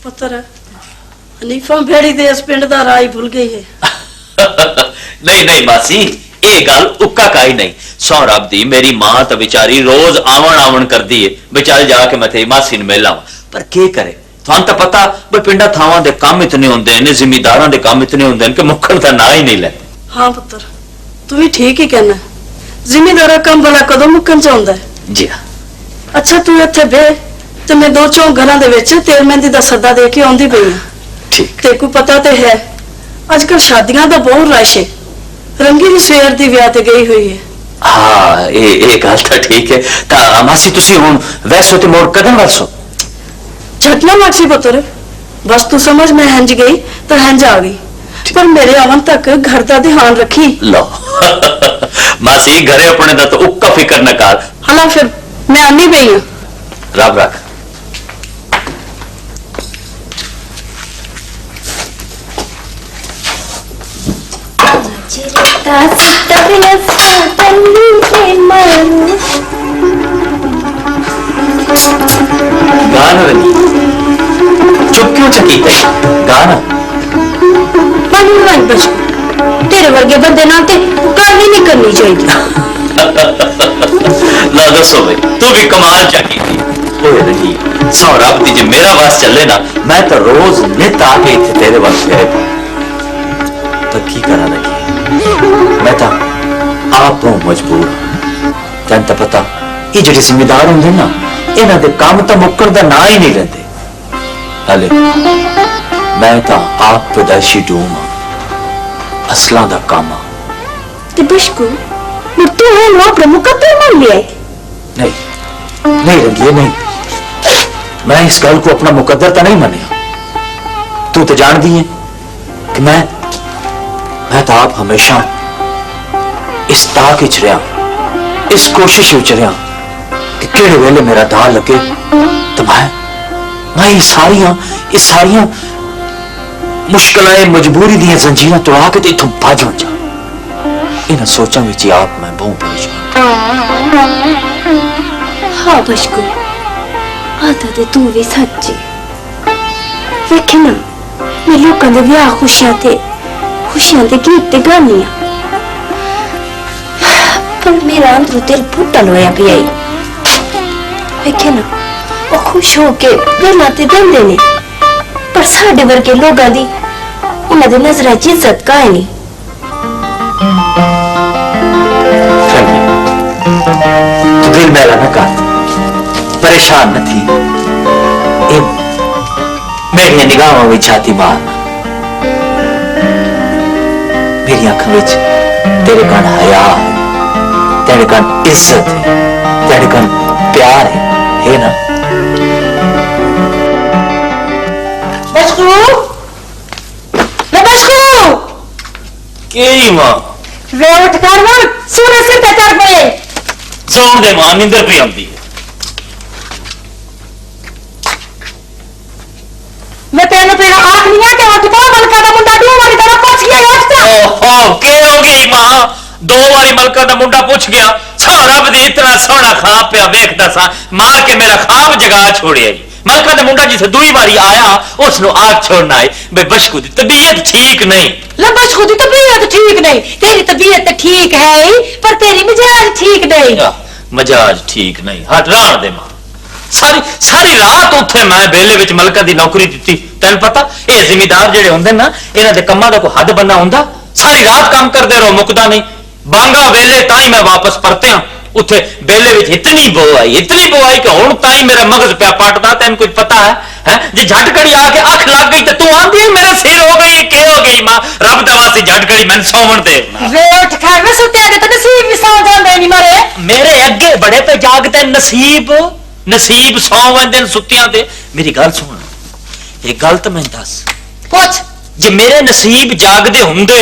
ਪੁੱਤਰ ਹਨੀਫਾ ਭੇੜੀ ਦੇ ਇਸ ਪਿੰਡ ਦਾ ਰਾਹ ਭੁੱਲ ਗਈ ਹੈ। नहीं नहीं मासी ये गल उक्का काई नहीं सौ रब दी मेरी मां तो बेचारी रोज आवन आवन कर दी है बेचारी जाके मैं तेरी मासी ने मिल आवां पर के करे थान तो पता भाई पिंडा थावां दे काम इतने होंदे ने जिमीदारां दे काम इतने होंदे ने कि मुक्कण दा ना ही नहीं लेते। हाँ पुत्र तू भी ठीक ही कहना जिमीदारा काम भला कदों मुक्कण च आउंदा है। जी हाँ अच्छा तू इत्थे बे ते मैं दो चौ घरां दे विच तेल मेहंदी दा सद्दा दे के आउंदी पई हां। ठीक ते को पता ते है अजकल शादियां दा बहुत रश है रंगी भी सवेर दी ब्याह ते गई हुई है। हाँ ये गल तो ठीक है ता मासी तुसी हुण वैसो ते मोड़ कदम वरसो झटना मासी पुत्र बस तू समझ मैं हंज गई तो हंज आ गई पर मेरे आवन तक घर का ध्यान रखी। लो मासी घरे अपने दा तो उक्का फिक्र न कर। हाँ फिर मैं आनी पई हूं रब रख गाना रही चुप क्यों चकी गाना बस तेरे वर्गे बंदे ना ते गल ही नहीं करनी चाहिए। ला दसो भाई तू भी कमाल चकी थी रही सौ रब दी जे मेरा वास चले ना मैं तो रोज नित आके इत्थे तेरे वास गए तो की करा लगी मैं तो आप मजबूर तेन तो पता ये जेडे जिम्मेदार होंगे ना इन्हां दे काम तो मुक्कण दा ना ही नहीं लेंदे। हले मैं तो आप पैदाइशी डूम असलां दा काम ते बशकू तू है नो प्रमुखता मान लिया नहीं नहीं रंगिए नहीं मैं इस गल को अपना मुकद्दर तो नहीं मानिया तू तो जान दी है कि मैं तो आप हमेशा इस ताक विच रहा इस कोशिश विच रहा कि किहड़े वेले मेरा दा लगे तो मैं ये सारियां मुश्किलें मजबूरी दी जंजीरां तोड़ा के इथों भज जा इन सोचां विच आप मैं बहुत परेशान। हाँ बशकू आता ते तू भी सच्ची वेखे ना मैं लोकां दे ब्याह खुशियां ते गीत ते गानियां पर मेरा अंदरों तेरे फुटल होया पिया वेखे ना वो खुश हो के गल्लां ते देंदे ने पर साडे वर्गे लोगां दी उन्हां दे नजरां च इज्जत काहे नहीं। तू दिल मेरा न कर परेशान न थी मेरी निगाहों में छाती मारना मेरी आंखों में तेरे कन हया है तेरे कन इज्जत है तेरे कन प्यार है ना। बशकू के मां वे उठ कर वो सूर्य सिर पे चढ़ पड़े जोर दे मां नींदर पे आती है मैं तेन तेरा आख नहीं है कि उठ पा मलका दा मुंडा दो वाली तरह पहुंच गया उठ जा ओहो के हो गई मां दो बारी मलका दा मुंडा पूछ गया सौ रब दी इतना सोहना ख्वाब पे वेखदा सा मां के मेरा ख्वाब जगा छोड़िया मलका दा मुंडा जिसे दूई बारी आया उसनु आग छोड़ना है बे बशकू दी तबीयत ठीक नहीं बशकू दी तबीयत ठीक नहीं तेरी तबीयत ठीक है पर तेरी मिजाज ठीक नहीं मजाज ठीक नहीं हट राण दे मां सारी रात उथे मैं बेले विच मलका दी नौकरी दित्ती तेन पता ये जिमीदार जेडे हुंदे ना इन्हां दे कम्मां दा कोई हद बन्ना हुंदा सारी रात काम करदे रहो मुकदा नहीं बांगा वेले ताई मैं वापस परत्या उथे बेले विच इतनी बो आई कि हुण ताई मेरा मगज पिया पटदा तेन कुछ पता है जे झटकड़ी आके अख लग गई तो तू आंदी मेरे सिर हो गई के हो गई मां रब दा वास्ते झटकड़ी मैनू सौवण दे वे उठ खा वे सुते दे तो नसीब भी सौ जांदे नहीं मरे मेरे अगे बड़े पे जागते नसीब सौवन दिन सुतियां ते मेरी गल सुन एक गल तो मैं दस पूछ जे मेरे नसीब जागदे हुंदे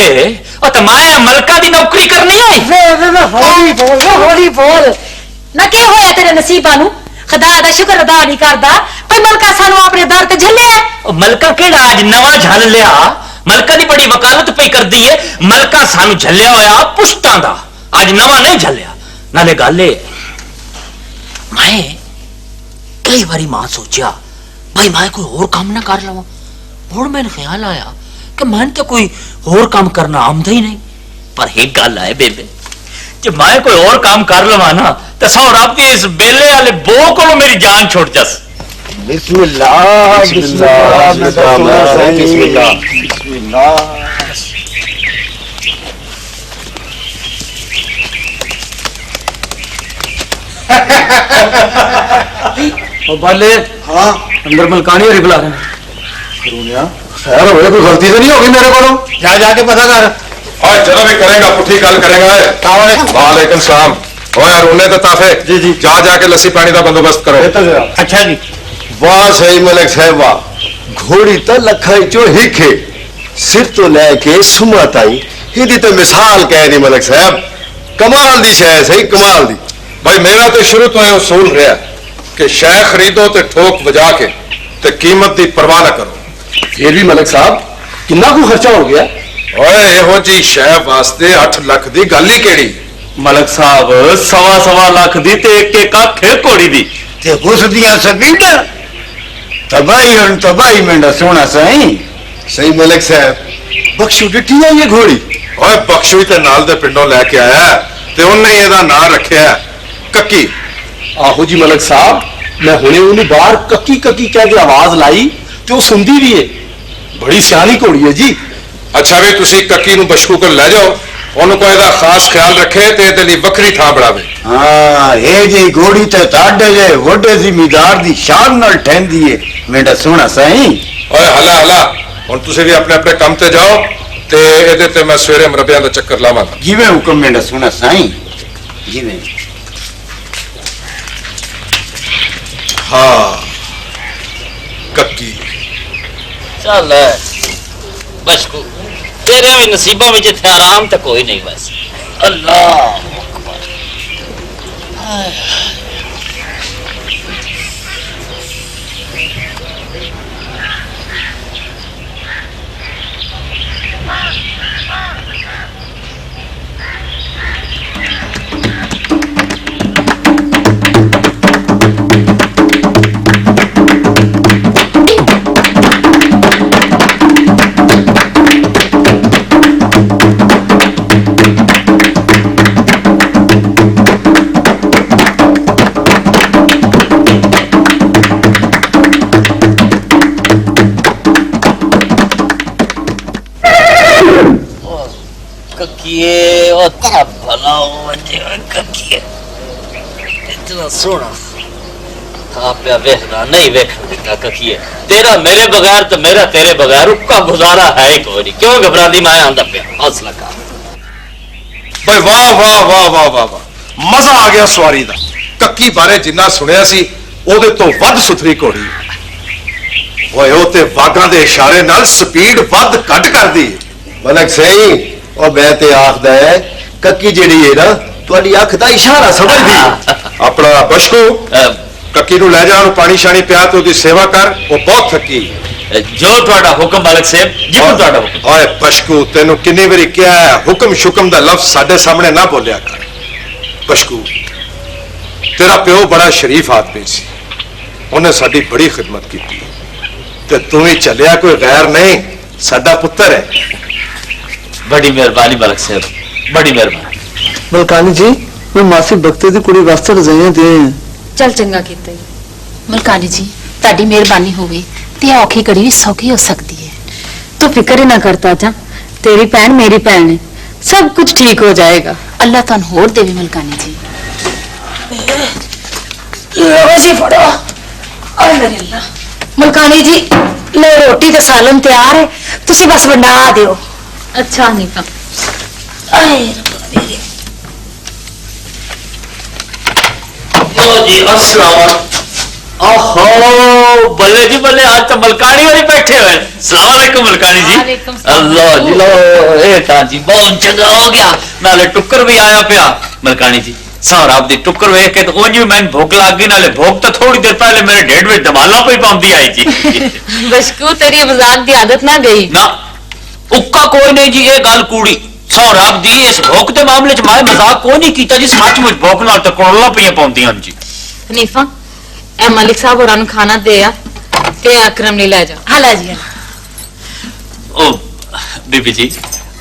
तो मैं मलका दी नौकरी करनी आई होली बोल ना के होया तेरे नसीबां नू खुदा दा शुक्र अदा नहीं करदा पर ਮਲਕਾ ਸਾਨੂੰ ਆਪਣੇ ਦਰ ਤੇ ਝੱਲਿਆ। ਉਹ ਮਲਕਾ ਕਿਹੜਾ ਅੱਜ ਨਵਾਂ ਝੱਲ ਲਿਆ? ਮਲਕਾ ਦੀ ਬੜੀ ਵਕਾਲਤ ਪਈ ਕਰਦੀ ਏ। ਮਲਕਾ ਸਾਨੂੰ ਝੱਲਿਆ ਹੋਇਆ ਪੁਸ਼ਤਾਂ ਦਾ, ਅੱਜ ਨਵਾਂ ਨਹੀਂ ਝੱਲਿਆ। ਨਾਲੇ ਗੱਲ ਇਹ ਮੈਂ ਕਈ ਵਾਰੀ ਮਾਂ ਸੋਚਿਆ ਭਾਈ ਮੈਂ ਕੋਈ ਹੋਰ ਕੰਮ ਨਾ ਕਰ ਲਵਾਂ। ਹੁਣ ਮੈਨੂੰ ਖਿਆਲ ਆਇਆ ਕਿ ਮੈਂ ਤਾਂ ਕੋਈ ਹੋਰ ਕੰਮ ਕਰਨਾ ਆਉਂਦਾ ਹੀ ਨਹੀਂ। ਪਰ ਇੱਕ ਗੱਲ ਹੈ ਬੇਬੇ, ਜੇ ਮੈਂ ਕੋਈ ਹੋਰ ਕੰਮ ਕਰ ਲਵਾਂ ਨਾ ਤਾਂ ਸੌ ਰੱਬ ਦੀ ਇਸ ਬੇਲੇ ਵਾਲੇ ਬੋ ਕੋਲੋਂ ਮੇਰੀ ਜਾਨ ਛੁੱਟ ਜਾਸ। बिस्मिल्लाह बिस्मिल्लाह बिस्मिल्लाह बिस्मिल्लाह। ओ बाले, हाँ अंदर मलकानी हरी बुला रहे हैं। करूनिया खैर हो कोई गलती तो नहीं होगी मेरे को? जा जाके पता कर। और चलो भी करेगा, पुठी गल करेगा। वालेकुम सलाम। ओ यार उन्हें तो ताफे जी जी। जा जाके लस्सी पानी का बंदोबस्त करो। अच्छा जी। वाह सही मलिक साहब वाह। घोड़ी तो लखाई चो हिखे सिर तो लेके सुमा ताई हिदी तो मिसाल कह दी मलिक साहब। कमाल दी शय सही कमाल दी। भाई मेरा तो शुरू तो यह उसूल रहा कि शय खरीदो तो ठोक बजा के ते कीमत की परवाह न करो। फिर भी मलिक साहब कितना को खर्चा हो गया? ओए एहो जी शय वास्ते 8 लाख दी गल ही केड़ी। मलक साहब सवा लाख दी ते एक अख है घोड़ी दी ते उस दियां सबीड़ा तबाही मेंढा सोना सही। सही मलिक साहब बख्शू डिठी है ये घोड़ी। ओए बख्शू ते नाल दे पिंडों लेके आया ते उन्हें एदा नाम रखिया कक्की। आहो जी मलक साहब मैं हुणे उन्हें बाहर कक्की कक्की कह के आवाज लाई ते वो सुनदी भी है। बड़ी सियानी घोड़ी है जी। अच्छा भी तुसी कक्की नू बशकू को ले जाओ, ओनू कोई दा खास ख्याल रखे ते इहदे लई वखरी थां बनावे। हाँ ये जी घोड़ी ते ताडे जे वड्डे जिमीदार दी शान नाल ठहंदी है मेरा सोना सही। ओए हला हला हुण तुसी भी अपने अपने काम ते जाओ ते इहदे ते मैं सवेरे मरबियां दा चक्कर लावांगा। जिवें हुक्म मेरा सोना सही जिवें। हाँ कक्की चल बशकू तेरे भी नसीबों में जिथे आराम तक कोई नहीं बस। अल्लाह ककिए ओ तेरा भला हो जे ककिए इतना सोना था पे वेखना नहीं वेखने देता ककिए। तेरा मेरे बगैर तो मेरा तेरे बगैर उसका गुजारा है ही कोई नहीं। क्यों घबराती मैं आंदा पे हौसला कर। भाई वाह वाह वाह वाह वाह वाह मजा आ गया सवारी दा। कक्की बारे जिन्ना सुनिया सी ओदे तो वध सुथरी घोड़ी। ओए ओ ते वागां दे इशारे नाल स्पीड वध घट करदी। मलिक सही और मैं ते आखदा है कक्की जेड़ी है ना तुहाडी अख दा इशारा समझदी। अपना बशकू कक्की नू ले जा, ओनू पानी शानी पिया ते ओदी सेवा कर, वो बहुत थकी। जो तुहाडा हुक्म मालिक साहब जिक्र तुहाडा हुक्म। ओए बशकू तेनू किन्नी बारी क्या है हुक्म शुक्म दा लफ्ज साडे सामने ना बोलिया कर। बशकू तेरा प्यो बड़ा शरीफ आदमी सी, उन्हें साडी बड़ी खिदमत की ते तू ही चलिया कोई गैर नहीं, साडा पुत्र है। बड़ी मेहरबानी मालिक साहब, बड़ी मेहरबानी। मलकानी जी मैं मासी बख्ते दी कुड़ी वास्ते रजाइयां दे। चल चंगा कीता मलकानी जी ताड़ी मेहरबानी होवे ते औखी घड़ी भी सौखी हो सकती है। तू फिक्र ही ना करता जा, तेरी भैन मेरी भैन है, सब कुछ ठीक हो जाएगा। अल्लाह तुहानू होर देवे मलकानी जी। लो जी फड़ो। आए मेरे अल्लाह। मलकानी जी ले रोटी ते सालन तैयार है, तुसी बस वंडा दियो। अच्छा हनीफा। आए रब्बा मेरे। लो जी अस्सलाम। ओहो बल्ले जी बल्ले, आज तो मलकानी वाली बैठे हुए। अस्सलाम वालेकुम मलकानी जी। वालेकुम सलाम। अल्लाह जी लो ए जी बहुत चंगा हो गया, नाले टुक्कर भी आया पिया। मलकानी जी सौरभ दी टुक्कर वेख के तो उंज भी मैंने भूख लग गई, नाले भूख तो थोड़ी देर पहले मेरे ढेड में दमाला पे पाउंदी आई जी। बशकू तेरी मजाक की आदत ना गई ना उक्का कोई नहीं जी, ये गल कूड़ी। सौरभ दी इस भूख के मामले च मैं मजाक कोई नहीं कीता जी, सचमुच भूख नाल तो कोड़ला पईयां पाउंदियां जी। हनीफा ए मलिक साहब होरां नूं खाना दे आ ते अकरम ने ले जा। हाला जी ओ बीबी जी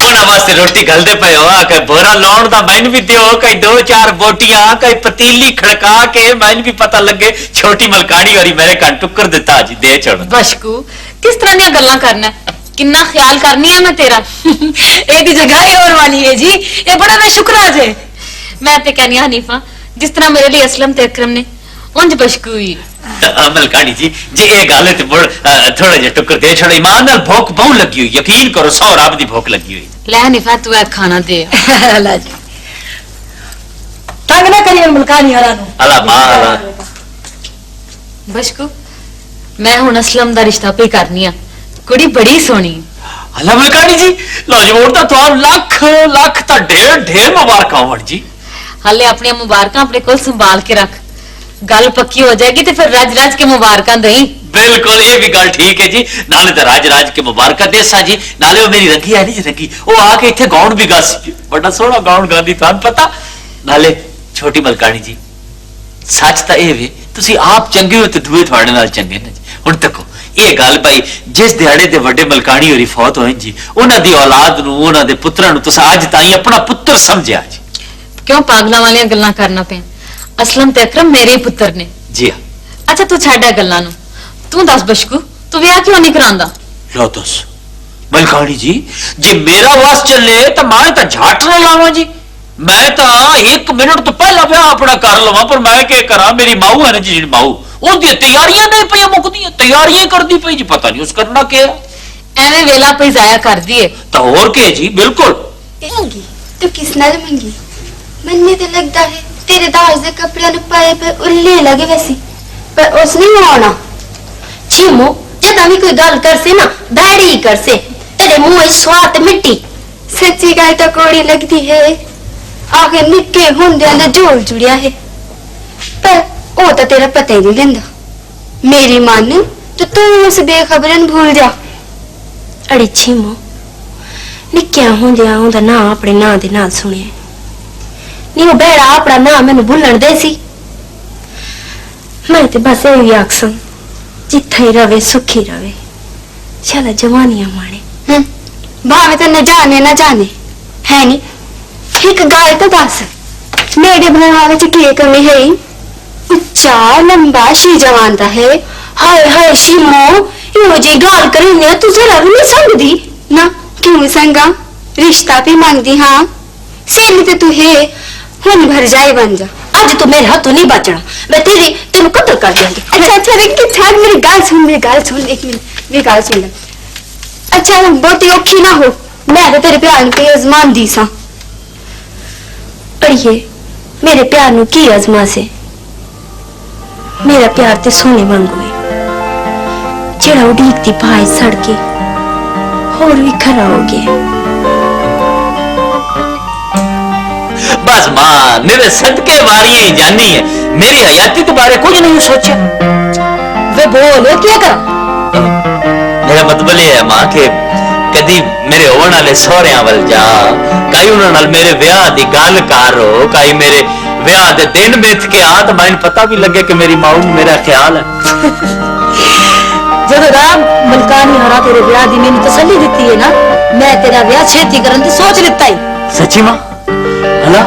उन्हां वास्ते रोटी गलदे पे हो, कई बोरा लाउण दा मैनू भी दियो, कई 2-4 बोटियां, कई पतीली खड़का के मैनू भी पता लगे छोटी मलकानी और मेरे कान टुक्कर दिता जी, दे छोड़। बशकू किस तरह दी गल्लां करना है, किन्ना ख्याल करनी है मैं तेरा। एदी जगह ही और वाली है जी, ये बड़ा मैं शुक्राज है। मैं ते कहनी हनीफा जिस तरह मेरे लिए असलम ते अकरम ने उंज बशकू ही। मलकानी जी जे ये गल है तो थोड़ा जिहा टुक्कर दे छोड़, ईमान नाल भूख बहुत लगी हुई, यकीन करो सौरभ दी भूख लगी हुई। ले हनीफा तू ए खाना दे। हाला जी तंग ना करिए मुल्कानी हरा नु। अला मां बशकू मैं हुण असलम दा रिश्ता पे करनी आ, कुड़ी बड़ी सोहनी। अला मलकानी जी लाजवाब दा तो लाख लाख ता ढेर ढेर मुबारक होवन जी। हाले अपनी मुबारक अपने कोल संभाल के रख, गल पक्की हो जाएगी तो फिर रज रज के मुबारक दई। बिल्कुल ये भी गल ठीक है जी, नाले तो राज राज के मुबारक देसा जी, नाले वो मेरी रंगी है नहीं रंगी, वो आके इतने गाउन भी गा सी, बड़ा सोहना गाउन गांदी थान पता। नाले छोटी मलकानी जी सच तो ये वे तुसी आप चंगे हो तो दूए थोड़े नाल चंगे ने जी। हुण तको ये गल भाई जिस दिहाड़े दे वड्डे मलकानी होरी फौत होए जी, उन्हां दी औलाद नूं उन्हां दे पुत्रां नूं तुसां अज ताईं अपना पुत्र समझिया जी। क्यों पागलां वालियां गल्लां करना पे, असलम ते अकरम मेरे ही पुत्र ने जी हाँ। अच्छा तू छाड़ा गल्लां नूं, तू दस बशकू तू विआह क्यों नहीं करांदा? लो दस मलकानी जी जे मेरा वास चले तो मैं तो झाट ना लावा जी, मैं तो 1 मिनट तो पहला ब्याह अपना कर लवा, पर मैं क्या करा, मेरी माऊ है ना जी माऊ उनकी तैयारियां नहीं पई मुकदियां, तैयारियां करदी पई जी, पता नहीं उस करना क्या एवें वेला पे जाया कर दिए तो और के जी। बिल्कुल मंगी तो किस नाल मंगी, मन्ने तो लगता है तेरे दाज दे कपड़े पाए पे उल्ले लगे वैसी, पर उसने आना चीमो जदा भी कोई गल कर से ना बैड़ी कर से तेरे मुंह स्वाद मिट्टी। सच्ची गल तो कोड़ी लगती है, आखिर निक्के होंदे ने जोड़ जुड़िया है, पर ओ तो तेरा पता ही नहीं लेंदा। मेरी मान तो तू उस बेखबरन भूल जा। अड़े चीमो निक्के होंदे ओंदा ना अपने ना दे नाल सुने नी, वो बेड़ा अपना ना मैनू भुलण दे सी। मैं तो बस यही आखसां जिथे ही रवे सुखी रवे, चला जवानियां माने। भावे तो न जाने है नी, एक गाय तो दस मेरे बनावे च की कमी है, उच्चा लंबा शी जवान दा है। हाय हाय शिमो यो जी गाल करें तू जरा भी नहीं संगदी ना, क्यों संगा रिश्ता भी मांगदी। हाँ सेली तो तू है, हुन भर जाए बन जा, आज तो मेरे हाथों नहीं बचना, मैं तेन कत्ल कर दूंगी। अच्छा लेकिन छाड़ मेरी गाल सुन, मेरी गाल सुन, एक मिनट मेरी गाल सुन ले। अच्छा बहुती औखी ना हो, मैं तो तेरे प्यार पे आजमान दी सा। पढ़िए मेरे प्यार नु की आजमा से, मेरा प्यार ते सोने वांगू है, जेड़ा उड़ीकती भाई सड़के और भी खरा हो गया। बस मां मेरे सदके वारियां ही जानी है, मेरी हयाती के बारे कुछ नहीं सोचा। वे बोलो क्या कर, मेरा मतलब ये है मां के कदी मेरे होने वाले सोहरियां वल जा, कई उन्हां नाल मेरे ब्याह दी गल करो, कई मेरे ब्याह दे दिन बित के आ तो मैनूं पता भी लगे कि मेरी मां नूं मेरा ख्याल है। जब राम मलकानी हरा तेरे ब्याह दी मैंने तसल्ली दिती है ना, मैं तेरा ब्याह छेती करन दी सोच लिता ही। सच्ची मां हला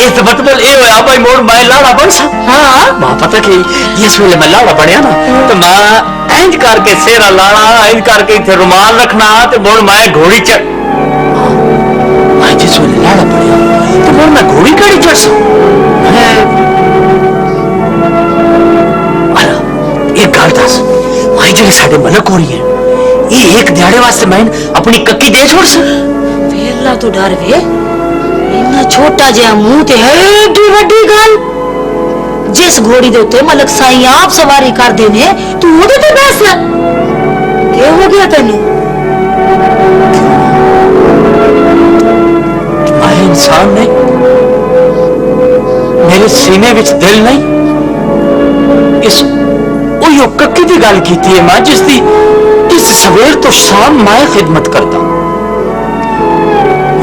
इस मतलब ये होया भाई मोड़ मैं लाड़ा बन सा। हाँ मां पता कि जिस वेले मैं लाड़ा बनया ना तो मैं इंज करके सेरा लाना, इंज करके इथे रुमाल रखना ते मोड़ मैं घोड़ी चढ़, मैं जिस वेले लाड़ा बनया तो मोड़ मैं घोड़ी कड़ी चढ़ सा। अला एक गल दस, मैं जेड़े साडे मलक हो रही है ये एक दिहाड़े वास्ते मैं अपनी कक्की दे छोड़ सा। वेला तो डर वे, इन्ना छोटा जिहा मुंह ते एडी वड्डी गल, जिस घोड़ी दे उत्ते मलक साईं आप सवारी कर देने तू ओदे ते बैस ले, क्या हो गया तेनू? मैं इंसान नहीं, मेरे सीने विच दिल नहीं। इस उयो कक्की दी गल कीती है मां, जिस सवेर तो शाम मैं खिदमत करता,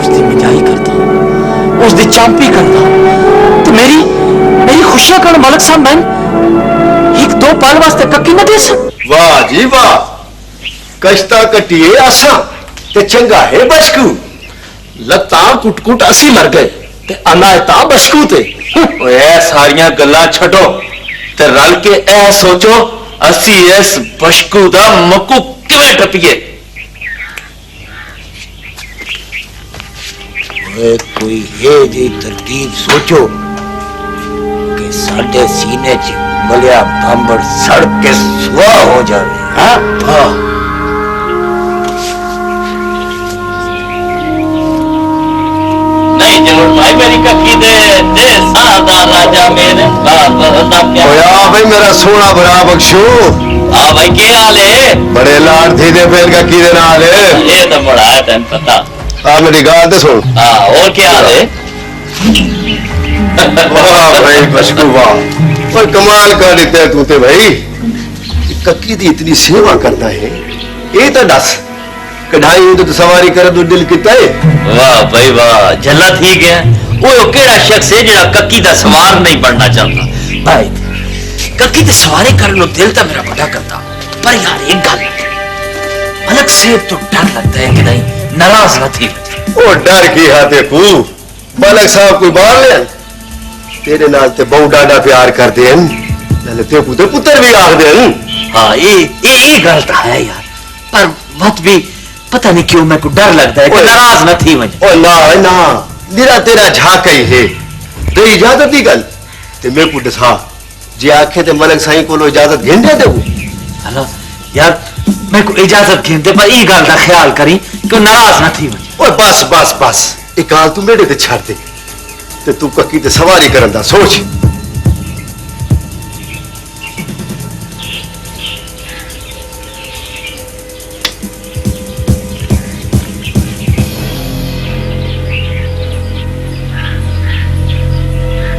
उसकी मिठाई करता, उसकी चांपी करता, तो मेरी खुशियां कर मलक साहब मैं एक दो पल वास्ते कक्की न दे सक। वाह जी वाह, कश्ता कटिए आसा ते चंगा है बशकू। लत्ता कुट कुट असी मर गए ते अनायता बशकू ते। ए सारियां गल्लां छड्डो ते रल के ए सोचो असी इस बशकू दा मक्कू किवें टपीए। कोई ये जी तरकीब सोचो कि साडे सीने च मलिया भांबड़ सड़ के सुआ हो जावे। हाँ नहीं जरूर भाई, मेरी कक्की दे सादा राजा मेरे बाबा दा प्यार। ओया भाई मेरा सोना भरा बख्शू। हाँ भाई, के हाल है? बड़े लाड थी दे फिर का की दे नाल है। ये तो बड़ा है, तेन पता। आ मेरी गाल तो सुन। हाँ, और क्या हाल है? वाह भाई बशकू वाह, और कमाल कर देते है तू ते भाई। कक्की दी इतनी सेवा करता है, ये तो दस कढ़ाई तो सवारी कर तो दिल किता है। वाह भाई वाह, झल्ला ठीक है। वो केड़ा शख्स है जेड़ा कक्की दा सवार नहीं बनना चाहता? भाई कक्की ते सवारी करने नु दिल तो मेरा बड़ा करता, पर यार एक गल अलग से तो डर लगता है कि नहीं नाराज न थी। ओ डर की हाथे कू मलक साहब कोई बाल ले तेरे नाल ते बहु डाडा प्यार कर देन, नाले ते पुत्र पुत्र भी आख देन। हाँ ये गल तो है यार, पर मत भी पता नहीं क्यों मेरे को डर लगता है कि नाराज न थी वजह। ओ ना ना, निरा तेरा झाक ही है। दे इजाजत दी गल ते मैं को दसा जे आखे ते मलक साईं कोलो इजाजत घेंदे देऊ। हेलो यार, मेरे को इजाजत घेंदे, पर ये गल का ख्याल करी कि नाराज न थी वजह। ओ बस बस बस, एक गाल तू मेरे ते छड़ दे ते तू कक्की ते सवारी करन दा सोच।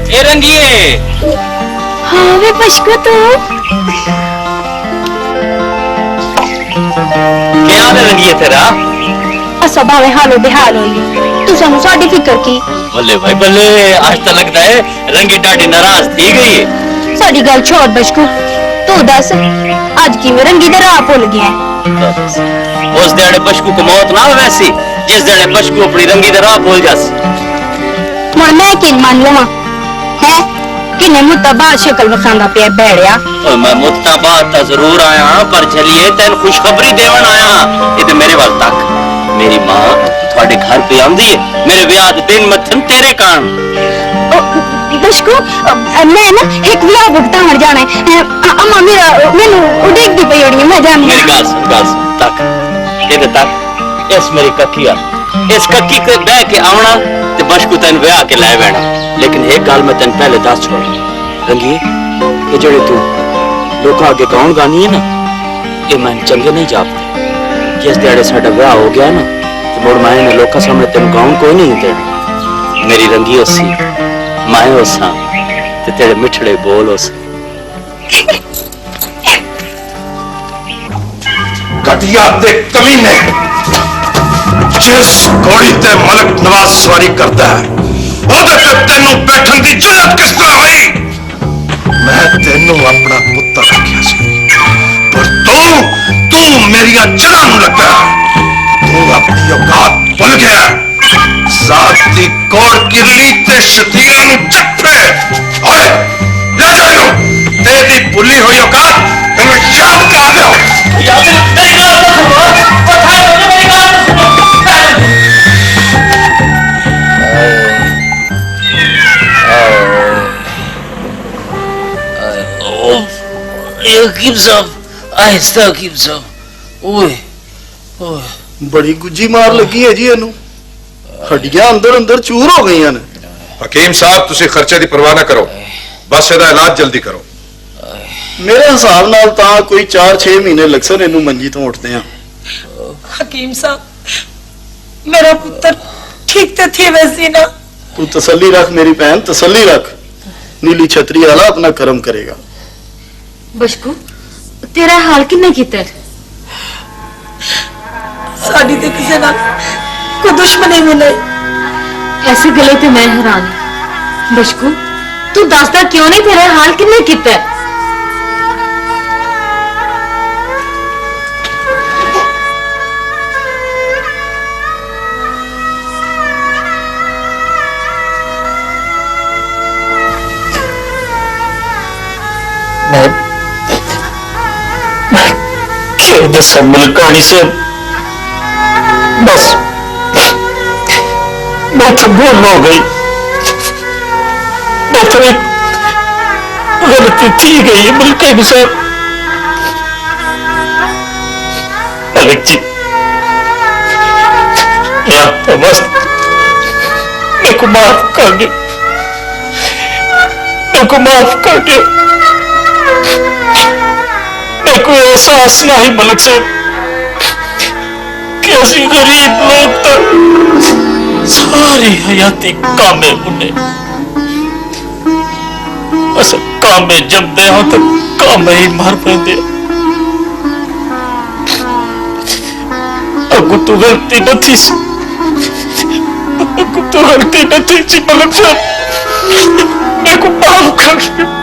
ए रंगिए। हाँ वे बशकू तू क्या हाल है रंगिए तेरा? असा भावे हालो बेहाल होई, तू सानू साडी फिक्र की। बल्ले भाई बल्ले, आज तो लगता है रंगी डाडी नाराज थी गई है। साडी गल छोड़ बशकू, तू दस आज की मैं रंगी दे राह भुल गया है। उस दिहाड़े बशकू को मौत ना हो वैसी जिस दिहाड़े बशकू अपनी रंगी दे राह भूल जासी। मुड़ मैं किन मान लवा है किने मुद्दा बाद शक्ल वखांदा पिया बैठया। और मैं मुद्दा बाद ता जरूर आया, पर चलिए तेन खुशखबरी देवन आया। ये मेरे वाल तक मेरी मां थोड़े घर पे आंदी है, मेरे ब्याह दे दिन मथन तेरे कान। बशकू मैं ना एक विआह भुगतान जाना है। अम्मा मेरा मैनू उड़ेक दी पई होनी है, मैं जानी। मेरी गाल सुन तक ये तक इस मेरी कक्की आ, इस कक्की के बह के आना ते बशकू तेन ब्याह के लै बैठा। लेकिन एक गल मैं तेन पहले दस छोड़ रंगिए, ये जेड़े तू लोग आगे गाउन गानी है ना, ये मैं चंगे नहीं जापते। जिस दिहाड़े साडा ब्याह हो गया ना तो मुड़ मैं लोगों सामने तेन गाउन कोई नहीं देना। मेरी रंगी उसी मैं उसा ते तेरे मिठड़े बोल उस। घटिया ते कमीने, जिस घोड़ी ते मलक नवाज सवारी करता है ओदे ते तेनू बैठन दी जुर्रत किस तरह हुई? मैं तेनू अपना पुत्र रखिया सी, पर तू मेरिया जड़ा नू लगा। तू अपनी औकात भुल गया। जाती कोड़ किरली ते शतीरा नू चप्पे। ओए ले जाओ तेरी भुली हुई औकात तेनू याद करा दो। याद मेरी गाल तो सुनो, उठा लो मेरी गाल तो सुनो। हकीम साहब, आहिस्ता हकीम साहब। ओए ओए बड़ी गुज्जी मार लगी है जी इनू, हड्डियां अंदर अंदर चूर हो गई ने। हकीम साहब तुसी खर्चे की परवाह ना करो, बस ਇਹਦਾ इलाज जल्दी करो। मेरे हिसाब नाल तां कोई 4-6 महीने लगसन इनू मंजी तो उठते हैं। हकीम साहब, मेरा पुत्र ठीक तो थी वैसी ना। तू तसल्ली रख मेरी भैन, तसल्ली रख। नीली छतरी वाला अपना कर्म करेगा। बशकू तेरा हाल किन्ने कीता है? साडी ते किसे नाल कोई दुश्मनी भी नहीं। ऐसी गले ते मैं हैरान हूं। बशकू तू दसदा क्यों नहीं तेरा हाल किन्ने कीता है? क्यों दसा मलकानी से? बस मैं तो भूल हो गई, मैं तो एक गलती थी गई मलकानी साहब। मलिक जी आप बस मेरे को माफ कर दो, मेरे को माफ कर दो। मेरे को एहसास नहीं मलिक साहब कि असि गरीब लोग तो सारी हयाती कामे बुने, अस कामे जमदे हो तो कामे ही मर पैंदे। अगू तो गलती न थी सी, अगू तो गलती न थी सी मलिक साहब, मेरे को माफ कर दो।